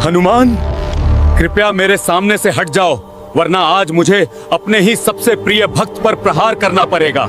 हनुमान, कृपया मेरे सामने से हट जाओ, वरना आज मुझे अपने ही सबसे प्रिय भक्त पर प्रहार करना पड़ेगा।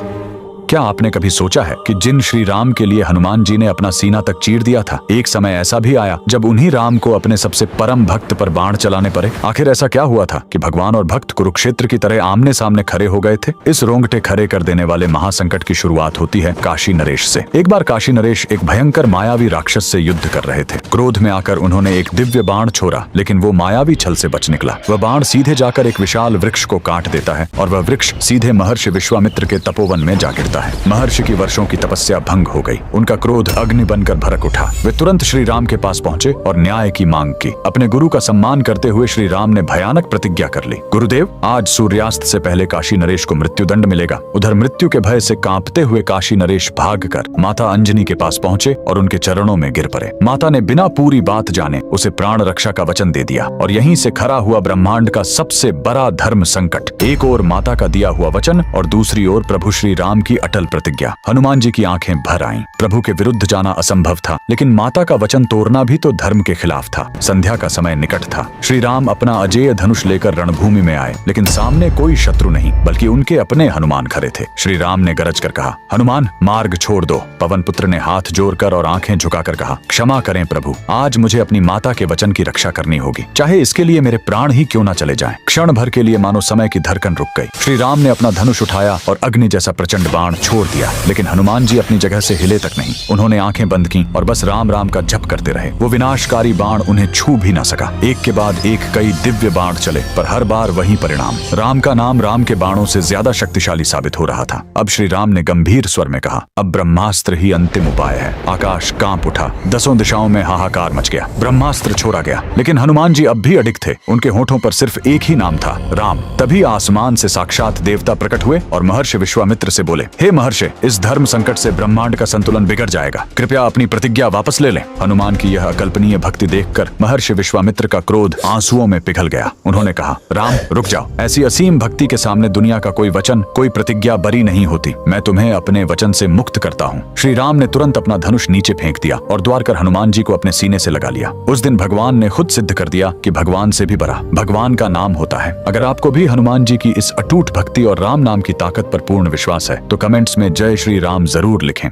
क्या आपने कभी सोचा है कि जिन श्री राम के लिए हनुमान जी ने अपना सीना तक चीर दिया था, एक समय ऐसा भी आया जब उन्हीं राम को अपने सबसे परम भक्त पर बाण चलाने पड़े। आखिर ऐसा क्या हुआ था कि भगवान और भक्त कुरुक्षेत्र की तरह आमने सामने खड़े हो गए थे? इस रोंगटे खड़े कर देने वाले महासंकट की शुरुआत होती है काशी नरेश से। एक बार काशी नरेश एक भयंकर मायावी राक्षस से युद्ध कर रहे थे। क्रोध में आकर उन्होंने एक दिव्य बाण छोड़ा, लेकिन वो मायावी छल से बच निकला। वह बाण सीधे जाकर एक विशाल वृक्ष को काट देता है और वह वृक्ष सीधे महर्षि विश्वामित्र के तपोवन में जा गिरता है। महर्षि की वर्षों की तपस्या भंग हो गई। उनका क्रोध अग्नि बनकर भड़क उठा। वे तुरंत श्री राम के पास पहुंचे और न्याय की मांग की। अपने गुरु का सम्मान करते हुए श्री राम ने भयानक प्रतिज्ञा कर ली, गुरुदेव, आज सूर्यास्त से पहले काशी नरेश को मृत्युदंड मिलेगा। उधर मृत्यु के भय से कांपते हुए काशी नरेश भागकर माता अंजनी के पास पहुंचे और उनके चरणों में गिर पड़े। माता ने बिना पूरी बात जाने उसे प्राण रक्षा का वचन दे दिया और यहीं से खड़ा हुआ ब्रह्मांड का सबसे बड़ा धर्म संकट। एक ओर माता का दिया हुआ वचन और दूसरी ओर प्रभु श्री राम की अटल प्रतिज्ञा। हनुमान जी की आंखें भर आईं। प्रभु के विरुद्ध जाना असंभव था, लेकिन माता का वचन तोड़ना भी तो धर्म के खिलाफ था। संध्या का समय निकट था। श्री राम अपना अजेय धनुष लेकर रणभूमि में आए, लेकिन सामने कोई शत्रु नहीं, बल्कि उनके अपने हनुमान खड़े थे। श्री राम ने गरज कर कहा, हनुमान, मार्ग छोड़ दो। पवन पुत्र ने हाथ जोड़कर और आंखें झुकाकर कहा, क्षमा करें प्रभु, आज मुझे अपनी माता के वचन की रक्षा करनी होगी, चाहे इसके लिए मेरे प्राण ही क्यों न चले जाएं। क्षण भर के लिए मानो समय की धड़कन रुक गई। श्री राम ने अपना धनुष उठाया और अग्नि जैसा प्रचंड बाण छोड़ दिया, लेकिन हनुमान जी अपनी जगह से हिले तक नहीं। उन्होंने आंखें बंद की और बस राम राम का जप करते रहे। वो विनाशकारी बाण उन्हें छू भी न सका। एक के बाद एक कई दिव्य बाण चले, पर हर बार वही परिणाम। राम का नाम राम के बाणों से ज्यादा शक्तिशाली साबित हो रहा था। अब श्री राम ने गंभीर स्वर में कहा, अब ब्रह्मास्त्र ही अंतिम उपाय है। आकाश कांप उठा, दसों दिशाओं में हाहाकार मच गया। ब्रह्मास्त्र छोड़ा गया, लेकिन हनुमान जी अब भी अडिग थे। उनके होठों पर सिर्फ एक ही नाम था, राम। तभी आसमान से साक्षात देवता प्रकट हुए और महर्षि विश्वामित्र से बोले, हे महर्षि, इस धर्म संकट से ब्रह्मांड का संतुलन बिगड़ जाएगा, कृपया अपनी प्रतिज्ञा वापस ले लें। हनुमान की यह अकल्पनीय भक्ति देखकर महर्षि विश्वामित्र का क्रोध आंसुओं में पिघल गया। उन्होंने कहा, राम रुक जाओ, ऐसी असीम भक्ति के सामने दुनिया का कोई वचन, कोई प्रतिज्ञा बरी नहीं होती। मैं तुम्हें अपने वचन से मुक्त करता हूँ। श्री राम ने तुरंत अपना धनुष नीचे फेंक दिया और द्वार कर हनुमान जी को अपने सीने से लगा लिया। उस दिन भगवान ने खुद सिद्ध कर दिया कि भगवान से भी बड़ा भगवान का नाम होता है। अगर आपको भी हनुमान जी की इस अटूट भक्ति और राम नाम की ताकत पर पूर्ण विश्वास है तो कमेंट्स में जय श्री राम जरूर लिखें।